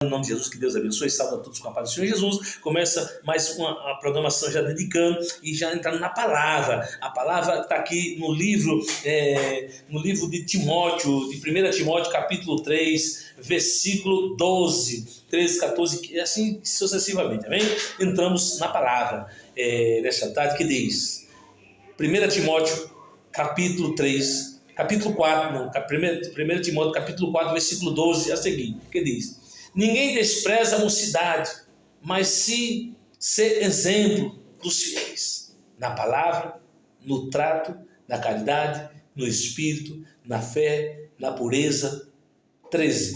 Em nome de Jesus, que Deus abençoe e salve a todos com a paz do Senhor Jesus. Começa mais uma programação já dedicando e já entrando na palavra. A palavra está aqui no livro de Timóteo, de 1 Timóteo, capítulo 3, versículo 12, 13, 14, e assim sucessivamente, amém? Entramos na palavra nesta tarde que diz, 1 Timóteo, capítulo 3, capítulo 4, não, 1 Timóteo, capítulo 4, versículo 12, a seguir, que diz: ninguém despreza a mocidade, mas se ser exemplo dos fiéis, na palavra, no trato, na caridade, no espírito, na fé, na pureza. 13.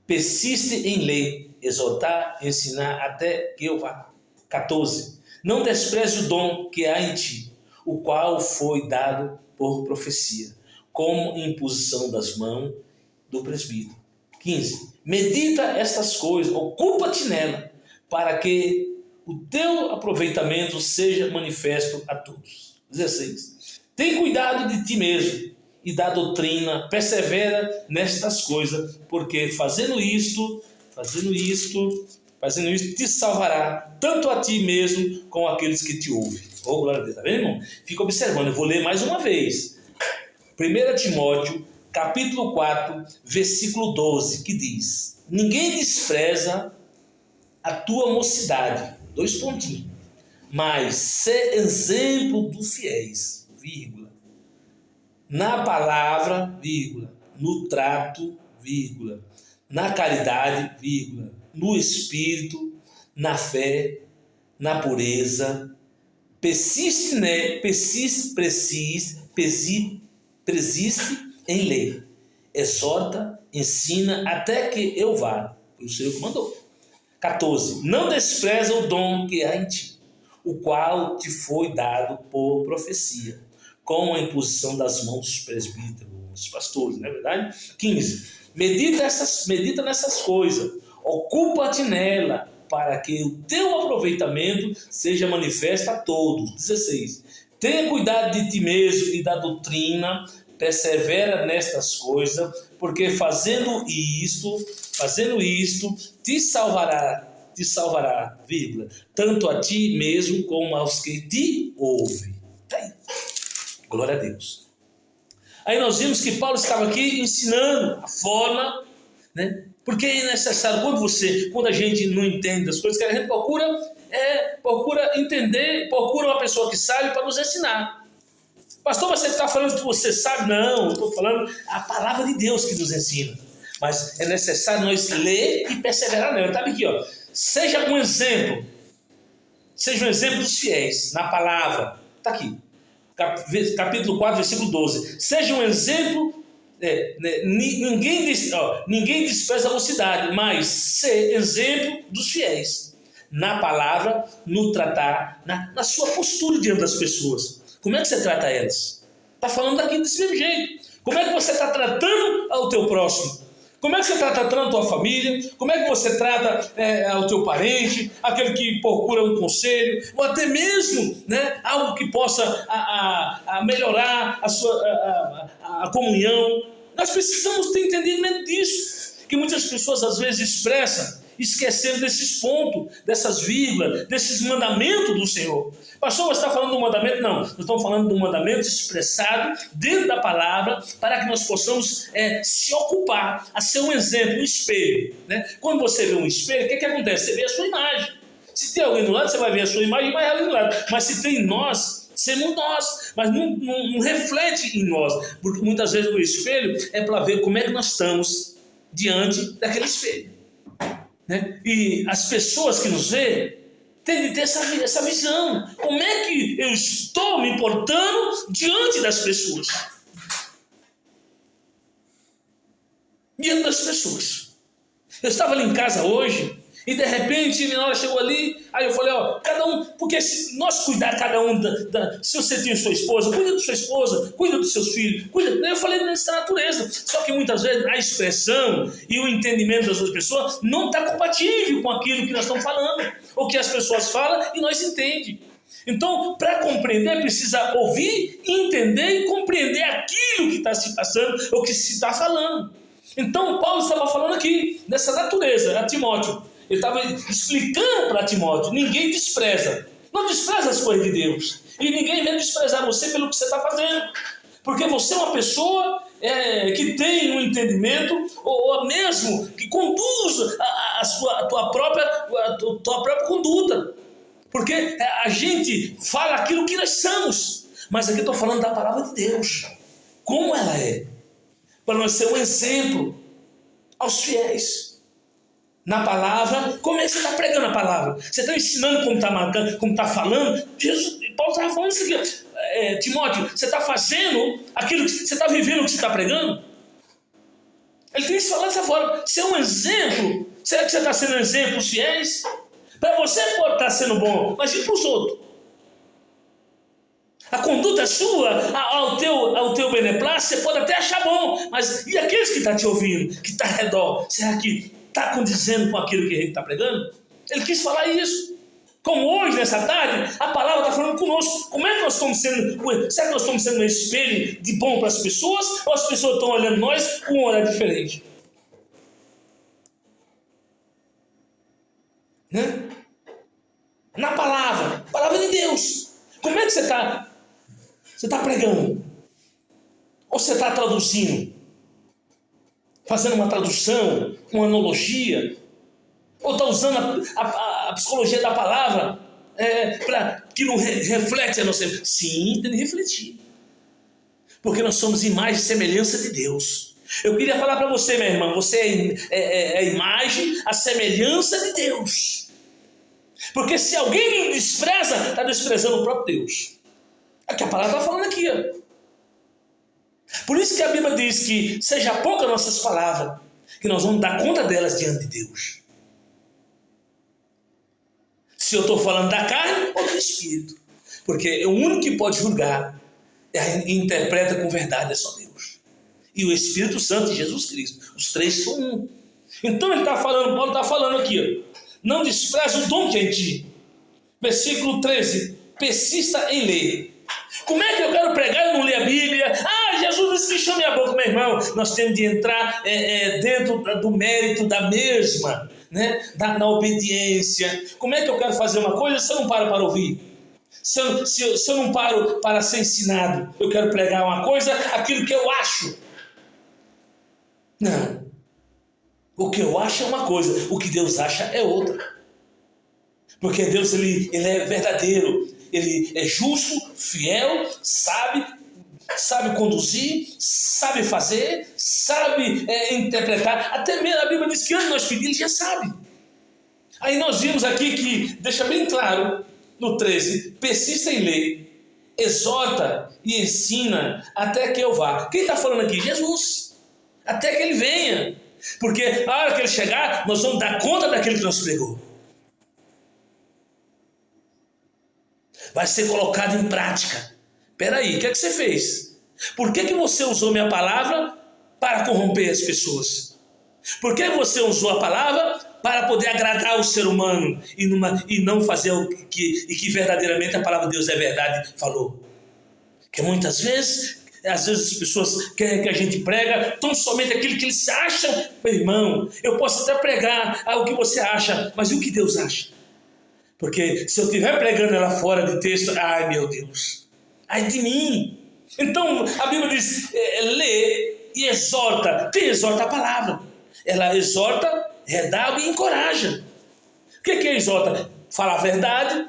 Persiste em ler, exortar, ensinar até que eu vá. 14. Não despreze o dom que há em ti, o qual foi dado por profecia, como imposição das mãos do presbítero. 15. Medita estas coisas, ocupa-te nela, para que o teu aproveitamento seja manifesto a todos. 16. Tem cuidado de ti mesmo e da doutrina, persevera nestas coisas, porque fazendo isto, te salvará, tanto a ti mesmo como aqueles que te ouvem. Oh, glória a Deus, tá vendo, irmão? Fica observando, eu vou ler mais uma vez. 1 Timóteo, capítulo 4, versículo 12, que diz: ninguém despreza a tua mocidade, 2 pontinhos, mas ser exemplo dos fiéis, vírgula, na palavra, vírgula, no trato, vírgula, na caridade, vírgula, no espírito, na fé, na pureza. Persiste em ler, exorta, ensina até que eu vá. Foi o Senhor que mandou. 14. Não despreza o dom que há em ti, o qual te foi dado por profecia, com a imposição das mãos dos presbíteros, dos pastores, não é verdade? 15. Medita nessas coisas, ocupa-te nela, para que o teu aproveitamento seja manifesto a todos. 16. Tenha cuidado de ti mesmo e da doutrina, persevera nestas coisas, porque fazendo isto, te salvará, vírgula, tanto a ti mesmo como aos que te ouvem. Tá aí. Glória a Deus. Aí nós vimos que Paulo estava aqui ensinando a forma, né? Porque é necessário, quando a gente não entende as coisas, que a gente procura entender, procura uma pessoa que sabe para nos ensinar. Pastor, você está falando que você sabe? Não, eu estou falando a palavra de Deus que nos ensina. Mas é necessário nós ler e perseverar nela. Está aqui, ó. Seja um exemplo dos fiéis na palavra. Está aqui, capítulo 4, versículo 12. Seja um exemplo. Ninguém despreza a mocidade, mas ser exemplo dos fiéis na palavra, no tratar, na sua postura diante das pessoas. Como é que você trata elas? Está falando aqui desse mesmo jeito. Como é que você está tratando ao teu próximo? Como é que você está tratando a tua família? Como é que você trata ao teu parente, aquele que procura um conselho, ou até mesmo, né, algo que possa melhorar a comunhão? Nós precisamos ter entendimento disso, que muitas pessoas às vezes expressam, esquecendo desses pontos, dessas vírgulas, desses mandamentos do Senhor. Pastor, você está falando do mandamento? Não, nós estamos falando do mandamento expressado dentro da palavra, para que nós possamos se ocupar, a ser um exemplo, um espelho, né? Quando você vê um espelho, o que acontece? Você vê a sua imagem. Se tem alguém do lado, você vai ver a sua imagem e vai ali do lado. Mas se tem nós, somos nós, mas não reflete em nós, porque muitas vezes o espelho é para ver como é que nós estamos diante daquele espelho, né? E as pessoas que nos veem têm de ter essa visão. Como é que eu estou me portando diante das pessoas? Diante das pessoas. Eu estava ali em casa hoje, e de repente, minha hora chegou ali, aí eu falei, cada um, porque se nós cuidar cada um, se você tem sua esposa, cuida da sua esposa, cuida dos seus filhos, cuida, eu falei nessa natureza, só que muitas vezes a expressão e o entendimento das outras pessoas não está compatível com aquilo que nós estamos falando, ou que as pessoas falam e nós entendemos. Então, para compreender, precisa ouvir, entender e compreender aquilo que está se passando, ou que se está falando. Então Paulo estava falando aqui, dessa natureza, a Timóteo. Ele estava explicando para Timóteo, ninguém despreza. Não despreza as coisas de Deus. E ninguém vem desprezar você pelo que você está fazendo. Porque você é uma pessoa que tem um entendimento, ou mesmo que conduz a tua própria conduta. Porque a gente fala aquilo que nós somos. Mas aqui eu estou falando da palavra de Deus. Como ela é. Para nós ser um exemplo aos fiéis. Na palavra, como é que você está pregando a palavra? Você está ensinando como está marcando, como está falando? Paulo estava falando isso aqui. Timóteo, você está fazendo aquilo que você está vivendo, o que você está pregando? Ele tem que falar dessa forma. Ser um exemplo. Será que você está sendo um exemplo aos fiéis? Para você pode estar sendo bom, mas e para os outros? A conduta sua, ao teu beneplácito, você pode até achar bom, mas e aqueles que estão te ouvindo, que estão ao redor, será que está condizendo com aquilo que a gente está pregando? Ele quis falar isso. Como hoje, nessa tarde, a palavra está falando conosco. Como é que nós estamos sendo? Será que nós estamos sendo um espelho de bom para as pessoas? Ou as pessoas estão olhando nós com um olhar diferente? Né? Na palavra de Deus. Como é que você está? Você está pregando? Ou você está traduzindo? Fazendo uma tradução, uma analogia? Ou está usando a psicologia da palavra que não reflete a nossa... Sim, tem que refletir. Porque nós somos imagem e semelhança de Deus. Eu queria falar para você, minha irmã, você é a imagem, a semelhança de Deus. Porque se alguém me despreza, está desprezando o próprio Deus. É o que a palavra está falando aqui. Ó. Por isso que a Bíblia diz que seja pouca nossas palavras, que nós vamos dar conta delas diante de Deus. Se eu estou falando da carne ou do Espírito. Porque o único que pode julgar e interpreta com verdade é só Deus. E o Espírito Santo e Jesus Cristo. Os três são um. Então ele está falando, Paulo está falando aqui. Ó, não despreze o dom que é em ti. Versículo 13. Persista em ler. Como é que eu quero pregar e não ler a Bíblia? Jesus disse que chame a boca, meu irmão. Nós temos de entrar dentro do mérito da mesma, né? Na obediência. Como é que eu quero fazer uma coisa se eu não paro para ouvir? Se eu não paro para ser ensinado, eu quero pregar uma coisa, aquilo que eu acho. Não. O que eu acho é uma coisa, o que Deus acha é outra. Porque Deus ele é verdadeiro, ele é justo, fiel, sabe conduzir, sabe fazer, sabe interpretar. Até mesmo a Bíblia diz que antes de nós pedir, ele já sabe. Aí nós vimos aqui que, deixa bem claro, no 13, persista em ler, exorta e ensina até que eu vá. Quem está falando aqui? Jesus. Até que ele venha. Porque a hora que ele chegar, nós vamos dar conta daquilo que nos pregou. Vai ser colocado em prática. Espera aí, o que é que você fez? Por que você usou minha palavra para corromper as pessoas? Por que você usou a palavra para poder agradar o ser humano e não fazer o que verdadeiramente a palavra de Deus é verdade falou? Que muitas vezes, às vezes as pessoas querem que a gente prega tão somente aquilo que eles acham. Meu irmão, eu posso até pregar o que você acha, mas e o que Deus acha? Porque se eu estiver pregando ela fora de texto, ai meu Deus, ai de mim. Então a Bíblia diz, lê e exorta. Quem exorta a palavra? Ela exorta, redargue e encoraja. O que é exorta? Fala a verdade,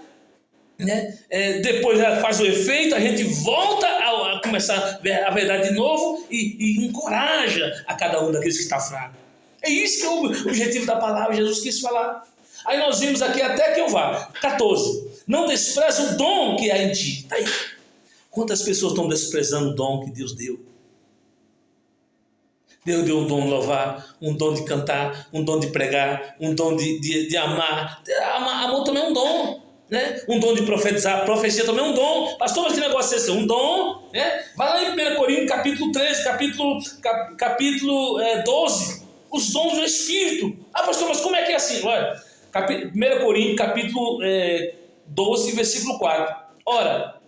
né? Depois ela faz o efeito, a gente volta a começar a verdade de novo e encoraja a cada um daqueles que está fraco. É isso que é o objetivo da palavra, Jesus quis falar. Aí nós vimos aqui até que eu vá. 14. Não despreze o dom que há em ti. Tá aí. Quantas pessoas estão desprezando o dom que Deus deu? Deus deu um dom de louvar, um dom de cantar, um dom de pregar, um dom de amar. Amor também é um dom, né? Um dom de profetizar, profecia também é um dom. Pastor, mas que negócio é esse? Um dom, né? Vai lá em 1 Coríntios, capítulo 13, capítulo 12. Os dons do Espírito. Pastor, mas como é que é assim? Olha, 1 Coríntios, capítulo 12, versículo 4. Ora,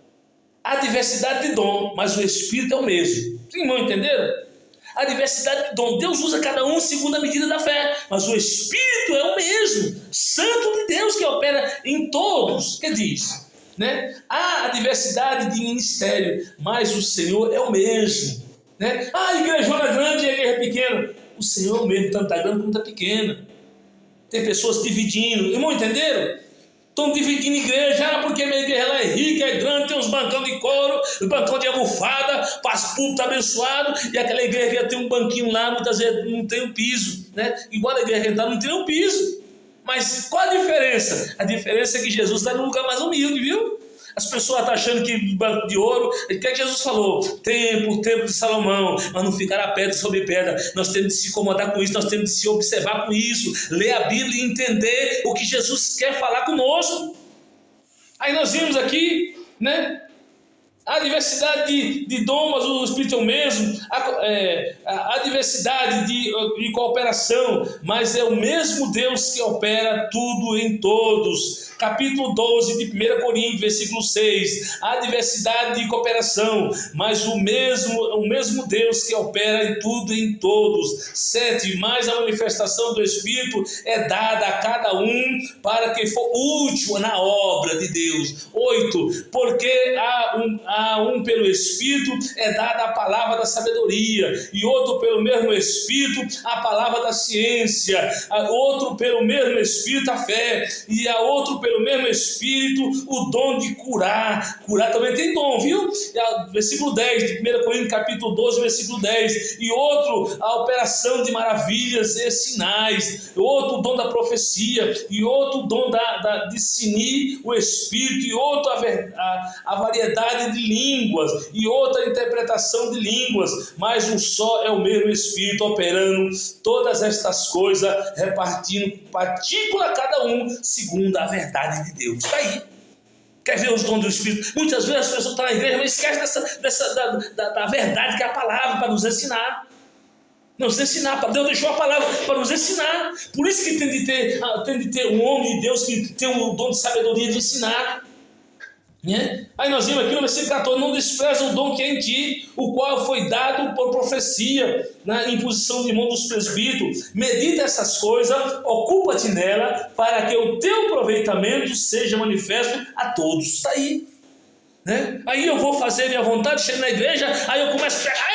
há diversidade de dom, mas o Espírito é o mesmo. Sim, irmão, entenderam? A diversidade de dom. Deus usa cada um segundo a medida da fé. Mas o Espírito é o mesmo. Santo de Deus que opera em todos. Que diz? Né? Há a diversidade de ministério. Mas o Senhor é o mesmo. Né? A igrejona grande e a igreja pequena. O Senhor é o mesmo. Tanto está grande como está pequena. Tem pessoas dividindo. Irmão, entenderam? Estão dividindo igreja, porque a minha igreja lá é rica, é grande, tem uns bancão de couro, uns bancão de almofada, passo público abençoado, e aquela igreja que tem um banquinho lá, muitas vezes não tem um piso, né? Igual a igreja que está não tem um piso. Mas qual a diferença? A diferença é que Jesus está num lugar mais humilde, viu? As pessoas estão achando que banco de ouro, o que é que Jesus falou? Templo de Salomão, mas não ficará pedra sobre pedra. Nós temos de se incomodar com isso, nós temos de se observar com isso, ler a Bíblia e entender o que Jesus quer falar conosco. Aí nós vimos aqui, né? A diversidade de dom, mas o Espírito é o mesmo. A diversidade de cooperação, mas é o mesmo Deus que opera tudo em todos. Capítulo 12 de 1 Coríntios, versículo 6. A diversidade de cooperação, mas o mesmo Deus que opera em tudo e em todos. 7. Mas a manifestação do Espírito é dada a cada um para que for útil na obra de Deus. 8. Porque a um pelo Espírito é dada a palavra da sabedoria, e outro pelo mesmo Espírito a palavra da ciência, a outro pelo mesmo Espírito a fé, e a outro pelo mesmo Espírito o dom de curar. Curar também tem dom, viu? Versículo 10 de 1 Coríntios capítulo 12, versículo 10. E outro a operação de maravilhas e sinais, outro o dom da profecia, e outro o dom de discernir o Espírito, e outro a variedade de línguas, e outra interpretação de línguas, mas um só é o mesmo Espírito operando todas estas coisas, repartindo partícula a cada um segundo a verdade de Deus. Está aí. Quer ver os dons do Espírito? Muitas vezes as pessoas estão na igreja, mas esquecem da verdade que é a palavra para nos ensinar. Nos ensinar, Deus deixou a palavra para nos ensinar. Por isso que tem de ter um homem de Deus que tem o dom de sabedoria de ensinar. Né? Aí nós vimos aqui no versículo 14: não despreza o dom que é em ti, o qual foi dado por profecia, na imposição de mão dos presbíteros. Medita essas coisas, ocupa-te nela, para que o teu aproveitamento seja manifesto a todos. Está aí. Né? Aí eu vou fazer minha vontade, chego na igreja, aí eu começo a pegar,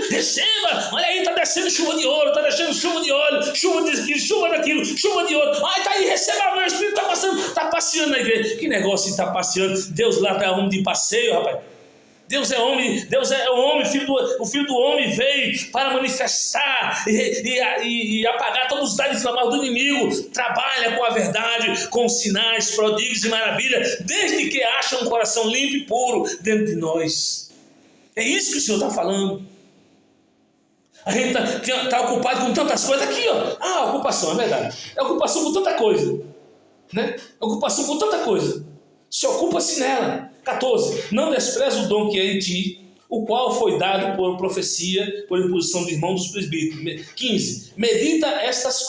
receba, olha aí, está descendo chuva de ouro, está descendo chuva de óleo, chuva disso, chuva daquilo, chuva de ouro, ai, está aí, receba, meu Espírito está passando, está passeando na igreja. Que negócio está passeando? Deus lá está homem de passeio, rapaz. Deus é homem, o Filho do Homem veio para manifestar e apagar todos os dados inflamados do inimigo. Trabalha com a verdade, com sinais, prodígios e maravilhas, desde que acha um coração limpo e puro dentro de nós. É isso que o Senhor está falando. A gente está ocupado com tantas coisas aqui, ó. Ocupação, é verdade. É ocupação com tanta coisa, né? Ocupação com tanta coisa. Se ocupa-se nela. 14. Não despreza o dom que é em ti, o qual foi dado por profecia, por imposição de mão dos presbíteros. 15. Medita nessas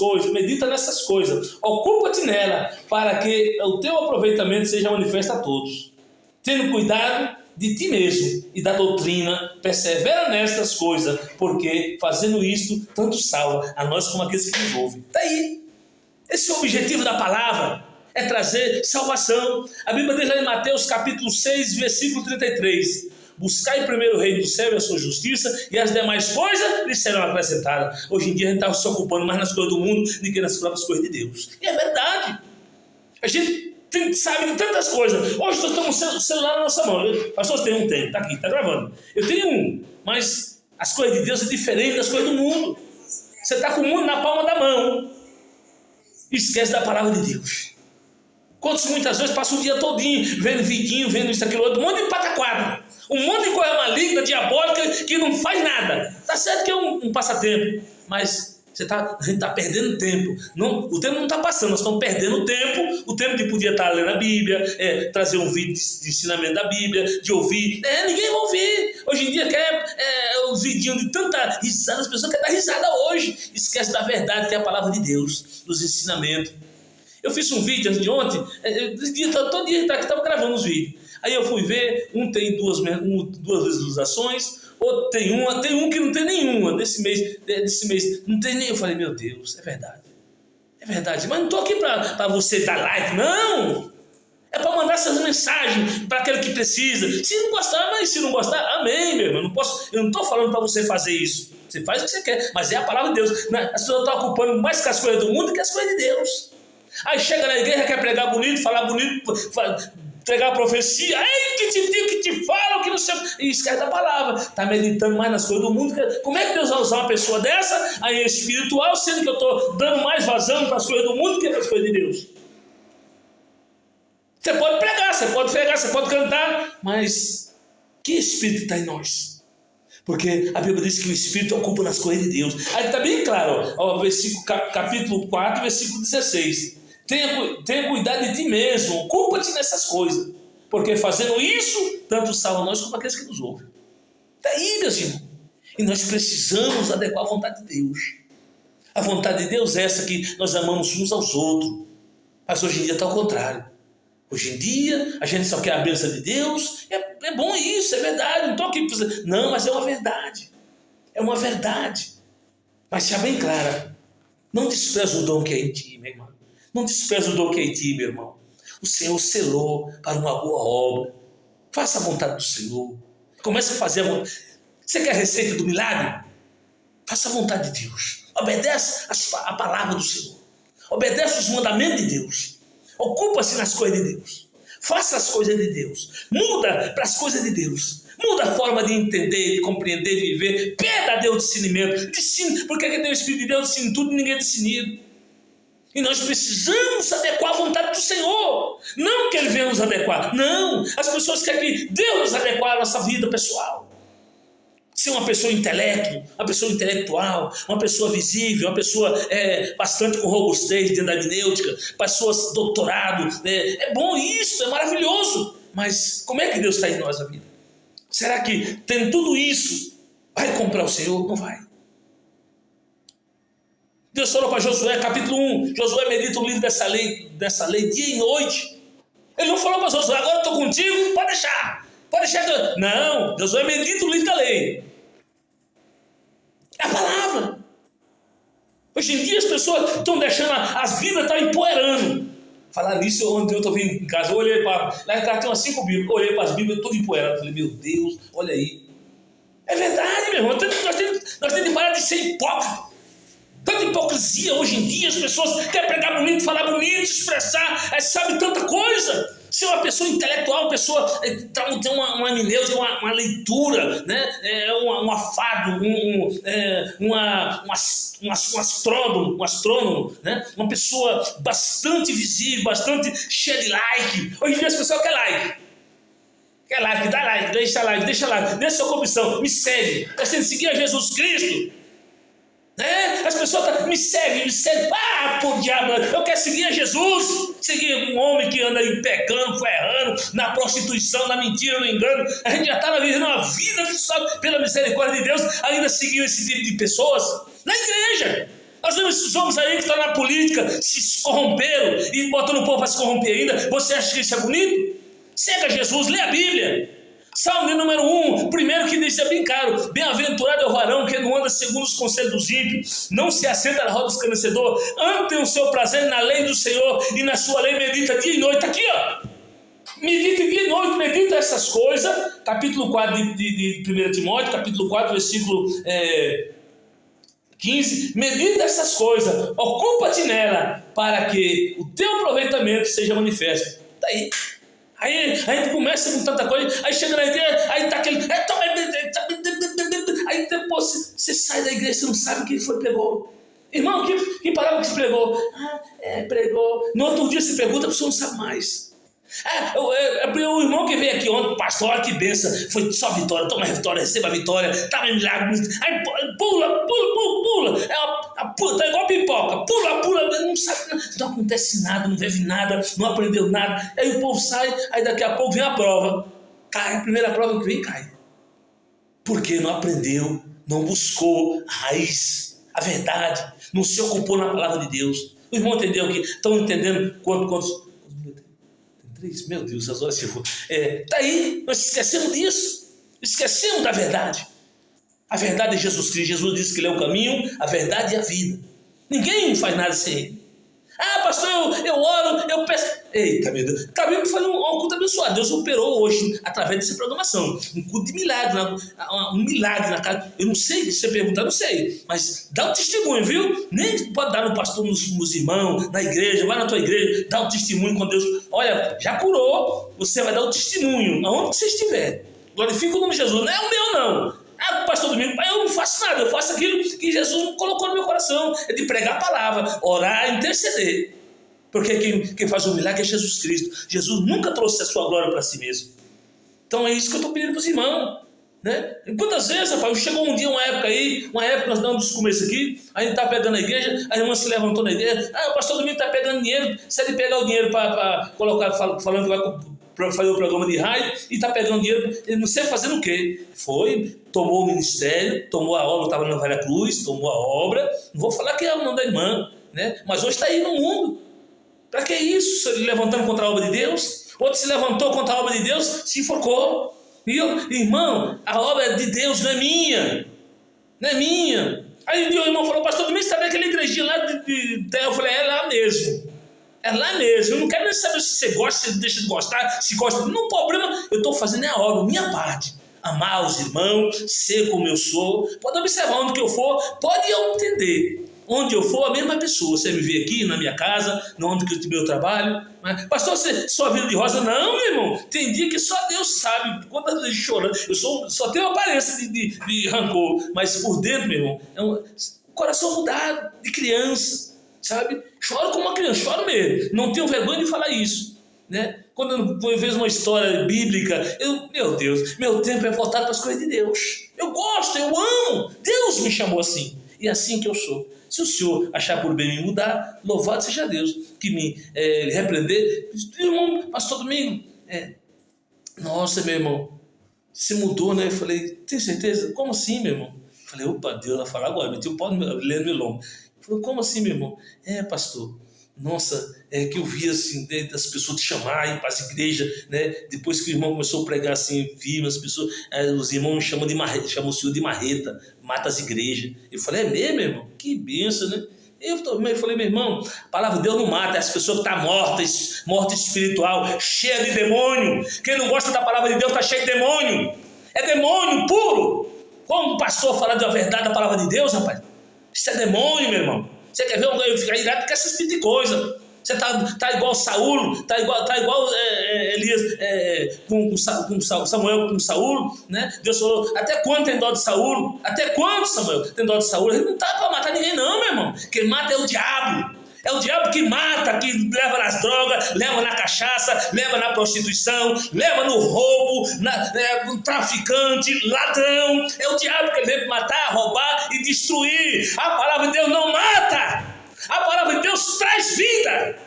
coisas. Ocupa-te nela, para que o teu aproveitamento seja manifesto a todos. Tendo cuidado de ti mesmo e da doutrina, persevera nestas coisas, porque fazendo isto, tanto salva a nós como aqueles que nos ouvem. Está aí. Esse é o objetivo da palavra, é trazer salvação. A Bíblia diz lá em Mateus capítulo 6, versículo 33. Buscai primeiro o reino do céu e a sua justiça, e as demais coisas lhe serão acrescentadas. Hoje em dia a gente está se ocupando mais nas coisas do mundo do que nas próprias coisas de Deus. E é verdade. A gente sabe de tantas coisas. Hoje nós temos um celular na nossa mão. Pastor, tem um? Tem. Está aqui, está gravando. Eu tenho um, mas as coisas de Deus é diferente das coisas do mundo. Você está com o mundo na palma da mão e esquece da palavra de Deus. Quantos muitas vezes passam o dia todinho vendo vidinho, vendo isso, aquilo, outro, um monte de pataquada, um monte de coisa maligna, diabólica, que não faz nada. Está certo que é um passatempo, mas a gente está perdendo tempo. O tempo não está passando, nós estamos perdendo tempo. O tempo que podia estar lendo a Bíblia, trazer um vídeo de ensinamento da Bíblia, de ouvir. Ninguém vai ouvir. Hoje em dia quer os vidinhos de tanta risada, as pessoas querem dar risada hoje. Esquece da verdade que é a palavra de Deus, dos ensinamentos. Eu fiz um vídeo antes de ontem, todo dia estava gravando os vídeos. Aí eu fui ver, um tem duas visualizações, outro tem um que não tem nenhuma, desse mês não tem nem. Eu falei, meu Deus, é verdade, mas não estou aqui para você dar like, não, é para mandar essas mensagens para aquele que precisa. Se não gostar, mas se não gostar, amém, meu irmão, eu não estou falando para você fazer isso, você faz o que você quer, mas é a palavra de Deus. As pessoas estão ocupando mais com as coisas do mundo que as coisas de Deus. Aí chega na igreja, quer pregar bonito, falar bonito, entregar a profecia, ei, que te digo, que te falo, que não sei, e esquece da palavra, está meditando mais nas coisas do mundo. Como é que Deus vai usar uma pessoa dessa, aí é espiritual, sendo que eu estou dando mais vazão para as coisas do mundo que para as coisas de Deus? Você pode pregar, você pode cantar, mas que espírito está em nós? Porque a Bíblia diz que o Espírito ocupa nas coisas de Deus. Aí está bem claro, ó, capítulo 4, versículo 16. Tenha cuidado de ti mesmo, ocupa-te nessas coisas, porque fazendo isso, tanto salva nós como aqueles que nos ouvem. Está aí, meus irmãos. E nós precisamos adequar a vontade de Deus. A vontade de Deus é essa, que nós amamos uns aos outros. Mas hoje em dia está ao contrário. Hoje em dia, a gente só quer a bênção de Deus. É bom isso, é verdade. Não estou aqui para dizer. Não, mas é uma verdade. É uma verdade. Mas seja bem clara. Não despreza o dom que é em ti, meu irmão. Não despreza o dom que é em ti, meu irmão. O Senhor selou para uma boa obra. Faça a vontade do Senhor. Comece a fazer a vontade. Você quer a receita do milagre? Faça a vontade de Deus. Obedece a palavra do Senhor. Obedece os mandamentos de Deus. Ocupa-se nas coisas de Deus. Faça as coisas de Deus. Muda para as coisas de Deus. Muda a forma de entender, de compreender, de viver. Peda a Deus discernimento. Discine, porque quem tem o Espírito de Deus discerne tudo e ninguém é discernido. E nós precisamos adequar a vontade do Senhor. Não que Ele venha nos adequar. Não. As pessoas querem que Deus nos adeque à nossa vida pessoal. Ser uma pessoa uma pessoa intelectual, uma pessoa visível, uma pessoa bastante com robustez dentro da hermenêutica, pessoas doutorado. É bom isso, é maravilhoso. Mas como é que Deus está em nossa vida? Será que, tendo tudo isso, vai comprar o Senhor? Não vai. Deus falou para Josué, capítulo 1. Josué medita o livro dessa lei dia e noite. Ele não falou para Josué, agora eu estou contigo, pode deixar. Não, Josué medita o livro da lei. É a palavra. Hoje em dia as pessoas estão deixando as Bíblias, estão empoeirando. Falar nisso, ontem eu estou vindo em casa, eu olhei para... Lá em casa tem umas 5 Bíblias, eu olhei para as Bíblias, tudo empoeirado. Falei, meu Deus, olha aí. É verdade, meu irmão, nós temos que parar de ser hipócrita. Tanta hipocrisia hoje em dia, as pessoas querem pregar bonito, falar bonito, expressar, sabe tanta coisa. Ser uma pessoa intelectual, uma pessoa tem uma hermenêutica, uma leitura, né? Um afado, um astrônomo, né? Uma pessoa bastante visível, bastante cheia de like. Hoje em dia as pessoas querem like. Quer like, dá like, deixa like, deixa sua comissão, me segue. Está sendo seguir a Jesus Cristo. As pessoas me seguem. Por diabo, eu quero seguir a Jesus. Seguir um homem que anda aí pecando, errando, na prostituição, na mentira, no engano. A gente já estava vivendo uma vida que só pela misericórdia de Deus ainda seguiu esse tipo de pessoas na igreja. Nós vemos esses homens aí que estão na política, se corromperam e botando o povo para se corromper ainda. Você acha que isso é bonito? Segue a Jesus, lê a Bíblia. Salmo de número 1, primeiro que diz, é bem claro: bem-aventurado é o varão que não anda segundo os conselhos dos ímpios, não se assenta na roda do escarnecedor, anda tem o seu prazer na lei do Senhor, e na sua lei medita dia e noite. Aqui, ó, medita dia e noite, medita essas coisas. Capítulo 4 de 1 Timóteo, capítulo 4, versículo 15, medita essas coisas, ocupa-te nela, para que o teu aproveitamento seja manifesto. Está aí. Aí a gente começa com tanta coisa, aí chega na igreja, aí tá aquele... Aí depois você sai da igreja, você não sabe quem foi que pregou. Irmão, que palavra que você pregou? Pregou. No outro dia você pergunta, a pessoa não sabe mais. O irmão que veio aqui ontem, pastor, olha que benção, foi só vitória, toma a vitória, receba a vitória, tá em milagre. Aí pula. Tá igual pipoca, pula, não sabe, não acontece nada, não vive nada, não aprendeu nada. Aí o povo sai, aí daqui a pouco vem a prova. Cai, a primeira prova que vem, cai. Porque não aprendeu, não buscou a raiz, a verdade, não se ocupou na palavra de Deus. O irmão entendeu aqui? Estão entendendo quantos? Meu Deus, as horas se foram. Tá aí, nós esquecemos disso, esquecemos da verdade. A verdade é Jesus Cristo. Jesus disse que Ele é o caminho, a verdade e a vida. Ninguém faz nada sem Ele. Ah, pastor, eu oro, eu peço. Eita, meu Deus. Acabei de fazer um culto abençoado. Deus operou hoje, através dessa programação. Um culto de milagre, um milagre na casa. Eu não sei, se você perguntar, eu não sei. Mas dá um testemunho, viu? Nem pode dar no pastor, nos irmãos, na igreja. Vai na tua igreja, dá um testemunho com Deus. Olha, já curou. Você vai dar o testemunho, aonde você estiver. Glorifica o nome de Jesus. Não é o meu, não. Ah, pastor Domingo, eu não faço nada, eu faço aquilo que Jesus colocou no meu coração, é de pregar a palavra, orar, interceder. Porque quem faz o milagre é Jesus Cristo. Jesus nunca trouxe a sua glória para si mesmo. Então é isso que eu estou pedindo para os irmãos. Né? E quantas vezes, rapaz, chegou um dia, uma época nós damos começo aqui, a gente está pegando a igreja, a irmã se levantou na igreja, o pastor Domingo está pegando dinheiro, se ele pegar o dinheiro para colocar, falando que vai para fazer o programa de rádio, e está pegando dinheiro, ele não sei fazendo o quê. Foi, tomou o ministério, tomou a obra, estava na Velha Cruz, tomou a obra, não vou falar que é o nome da irmã, né? Mas hoje está aí no mundo. Para que isso? Se levantando contra a obra de Deus? Outro se levantou contra a obra de Deus, se enforcou. E eu, irmão, a obra é de Deus, não é minha. Não é minha. Aí o irmão falou, pastor Domingo, você está vendo aquela igrejinha lá de eu falei, é lá mesmo. É lá mesmo. Eu não quero nem saber se você gosta, se deixa de gostar, se gosta. Não, problema, eu estou fazendo a obra, minha parte. Amar os irmãos, ser como eu sou. Pode observar onde que eu for, pode eu entender. Onde eu for, a mesma pessoa. Você me vê aqui, na minha casa, onde que eu meu trabalho. Mas, pastor, você só vida de rosa? Não, meu irmão. Tem dia que só Deus sabe. Quantas vezes chorando. Eu só tenho aparência de rancor. Mas por dentro, meu irmão, é um coração mudado, de criança. Sabe? Choro como uma criança, choro mesmo. Não tenho vergonha de falar isso. Né? Quando eu vejo uma história bíblica, meu Deus, meu tempo é voltado para as coisas de Deus. Eu gosto, eu amo. Deus me chamou assim. E é assim que eu sou. Se o senhor achar por bem me mudar, louvado seja Deus, que me repreender. Irmão, pastor Domingo, nossa, meu irmão, você mudou, né? Eu falei, tem certeza? Como assim, meu irmão? Eu falei, opa, Deus vai falar agora, meti o pau lendo meu lombo. Ele falou, como assim, meu irmão? Pastor, nossa, que eu vi assim, das pessoas te chamarem para as igrejas, né? Depois que o irmão começou a pregar assim, firme, as pessoas, os irmãos me chamam de marreta, chamam o senhor de marreta, mata as igrejas. Eu falei, é mesmo, meu irmão? Que bênção, né? Eu falei, meu irmão, a palavra de Deus não mata, as pessoas que estão mortas, morte espiritual, cheia de demônio. Quem não gosta da palavra de Deus está cheio de demônio. É demônio puro. Como o pastor falar da verdade da palavra de Deus, rapaz? Isso é demônio, meu irmão. Você quer ver eu ficar irado com essas tipo de coisa? Você tá igual Saúl, tá igual Elias com Samuel com Saúl, né? Deus falou, até quando tem dó de Saúl? Até quando, Samuel, tem dó de Saúl? Ele não tá para matar ninguém não, meu irmão. Quem mata é o diabo. É o diabo que mata, que leva nas drogas, leva na cachaça, leva na prostituição, leva no roubo, no traficante, ladrão. É o diabo que vem matar, roubar e destruir. A palavra de Deus não mata. A palavra de Deus traz vida.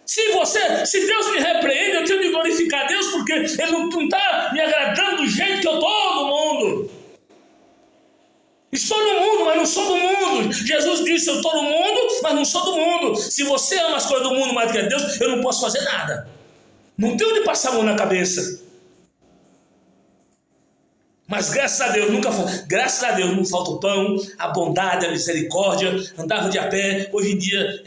Se Deus me repreende, eu tenho de glorificar a Deus, porque Ele não está me agradando do jeito que eu estou no mundo. Estou no mundo, mas não sou do mundo. Jesus disse, eu estou no mundo, mas não sou do mundo. Se você ama as coisas do mundo mais do que a Deus, eu não posso fazer nada. Não tenho de passar a mão na cabeça. Mas graças a Deus não falta o pão, a bondade, a misericórdia. Andava de a pé, hoje em dia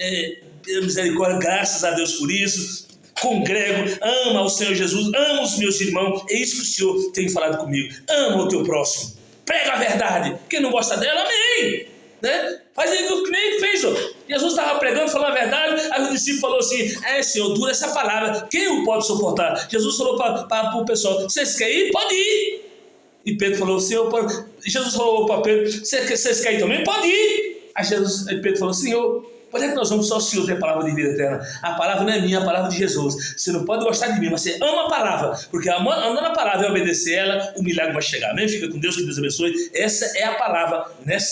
misericórdia, graças a Deus por isso. Congrego, ama o Senhor Jesus, ama os meus irmãos. É isso que o Senhor tem falado comigo. Ama o teu próximo. Prega a verdade. Quem não gosta dela, amém. Né? Faz aí que nem fez. Jesus estava pregando, falando a verdade. Aí o discípulo falou assim, Senhor, dura essa palavra. Quem o pode suportar? Jesus falou para o pessoal, vocês querem ir? Pode ir. E Pedro falou, Senhor, Jesus falou para Pedro, vocês querem ir também? Pode ir. Aí Pedro falou, Senhor, por que nós vamos só o Senhor ter a palavra de vida eterna? A palavra não é minha, a palavra de Jesus. Você não pode gostar de mim, mas você ama a palavra. Porque andando na palavra e obedecer ela, o milagre vai chegar. Amém? Fica com Deus, que Deus abençoe. Essa é a palavra nessa